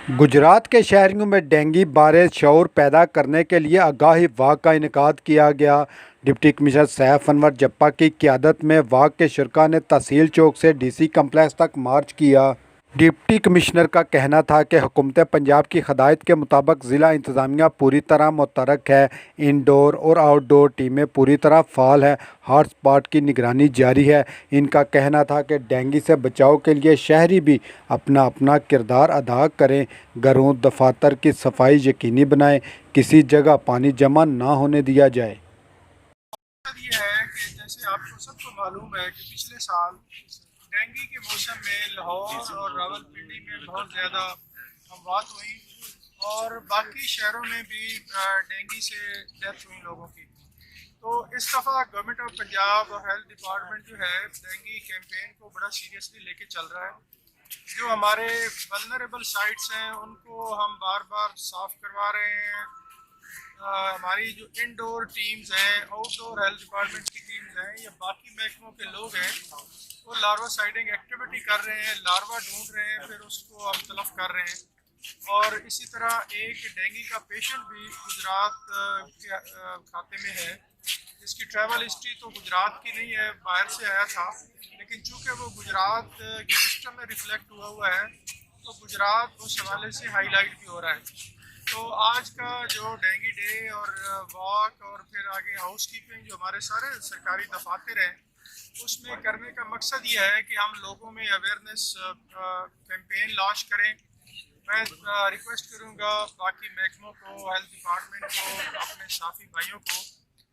گجرات کے شہریوں میں ڈینگی بارے شعور پیدا کرنے کے لیے آگاہی واک کا انعقاد کیا گیا۔ ڈپٹی کمشنر سیف انور جپا کی قیادت میں واک کے شرکاء نے تحصیل چوک سے ڈی سی کمپلیکس تک مارچ کیا۔ ڈپٹی کمشنر کا کہنا تھا کہ حکومت پنجاب کی ہدایت کے مطابق ضلع انتظامیہ پوری طرح متحرک ہے، انڈور اور آؤٹ ڈور ٹیمیں پوری طرح فعال ہیں، ہاٹ اسپاٹ کی نگرانی جاری ہے۔ ان کا کہنا تھا کہ ڈینگی سے بچاؤ کے لیے شہری بھی اپنا اپنا کردار ادا کریں، گھروں دفاتر کی صفائی یقینی بنائیں، کسی جگہ پانی جمع نہ ہونے دیا جائے۔ یہ ہے کہ جیسے آپ کو سب کو معلوم ہے کہ پچھلے سال ڈینگی کے موسم میں لاہور اور راولپنڈی میں بہت زیادہ اموات ہوئیں اور باقی شہروں میں بھی ڈینگی سے ڈیتھ ہوئی لوگوں کی۔ تو اس دفعہ گورنمنٹ آف پنجاب اور ہیلتھ ڈپارٹمنٹ جو ہے ڈینگی کیمپین کو بڑا سیریسلی لے کے چل رہا ہے۔ جو ہمارے ولنریبل سائٹس ہیں ان کو ہم بار بار صاف کروا رہے ہیں۔ ہماری جو انڈور ٹیمز ہیں، آؤٹ ڈور ہیلتھ ڈپارٹمنٹ کی ٹیمز ہیں یا باقی محکموں کے لوگ ہیں، وہ لاروا سائڈنگ ایکٹیویٹی کر رہے ہیں، لاروا ڈھونڈ رہے ہیں، پھر اس کو ہم تلف کر رہے ہیں۔ اور اسی طرح ایک ڈینگی کا پیشنٹ بھی گجرات کے کھاتے میں ہے، جس کی ٹریول ہسٹری تو گجرات کی نہیں ہے، باہر سے آیا تھا، لیکن چونکہ وہ گجرات کے سسٹم میں ریفلیکٹ ہوا ہے تو گجرات اس حوالے سے ہائی لائٹ بھی ہو رہا ہے۔ تو آج کا جو ڈینگی ڈے اور واک اور پھر آگے ہاؤس کیپنگ جو ہمارے سارے سرکاری دفاتر ہیں، اس میں کرنے کا مقصد یہ ہے کہ ہم لوگوں میں اویئرنیس کیمپین لانچ کریں۔ میں ریکویسٹ کروں گا باقی محکموں کو، ہیلتھ ڈپارٹمنٹ کو، اپنے ساتھی بھائیوں کو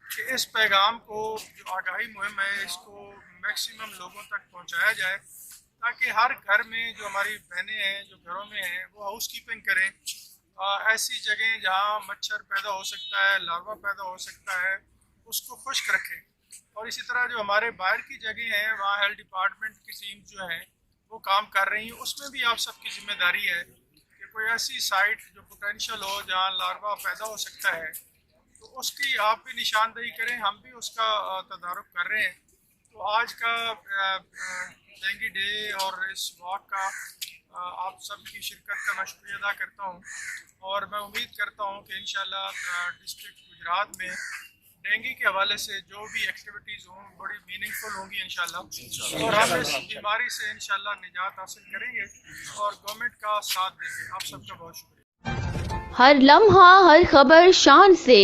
کہ اس پیغام کو، جو آگاہی مہم ہے، اس کو میکسیمم لوگوں تک پہنچایا جائے تاکہ ہر گھر میں جو ہماری بہنیں ہیں جو گھروں میں ہیں وہ ہاؤس کیپنگ کریں۔ ایسی جگہیں جہاں مچھر پیدا ہو سکتا ہے، لاروا پیدا ہو سکتا ہے، اس کو خشک رکھیں۔ اور اسی طرح جو ہمارے باہر کی جگہیں ہیں وہاں ہیلتھ ڈپارٹمنٹ کی ٹیم جو ہیں وہ کام کر رہی ہیں، اس میں بھی آپ سب کی ذمہ داری ہے کہ کوئی ایسی سائٹ جو پوٹینشیل ہو جہاں لاروا پیدا ہو سکتا ہے تو اس کی آپ بھی نشاندہی کریں، ہم بھی اس کا تدارک کر رہے ہیں۔ تو آج کا ڈینگی ڈے اور اس واک کا آپ سب کی شرکت کا میں شکریہ ادا کرتا ہوں، اور میں امید کرتا ہوں کہ انشاءاللہ ڈسٹرکٹ گجرات میں ڈینگی کے حوالے سے جو بھی ایکٹیویٹیز ہوں بڑی میننگ فل ہوں گی انشاءاللہ، اور ہم اس بیماری سے انشاءاللہ نجات حاصل کریں گے اور گورنمنٹ کا ساتھ دیں گے۔ آپ سب کا بہت شکریہ۔ ہر لمحہ ہر خبر شان سے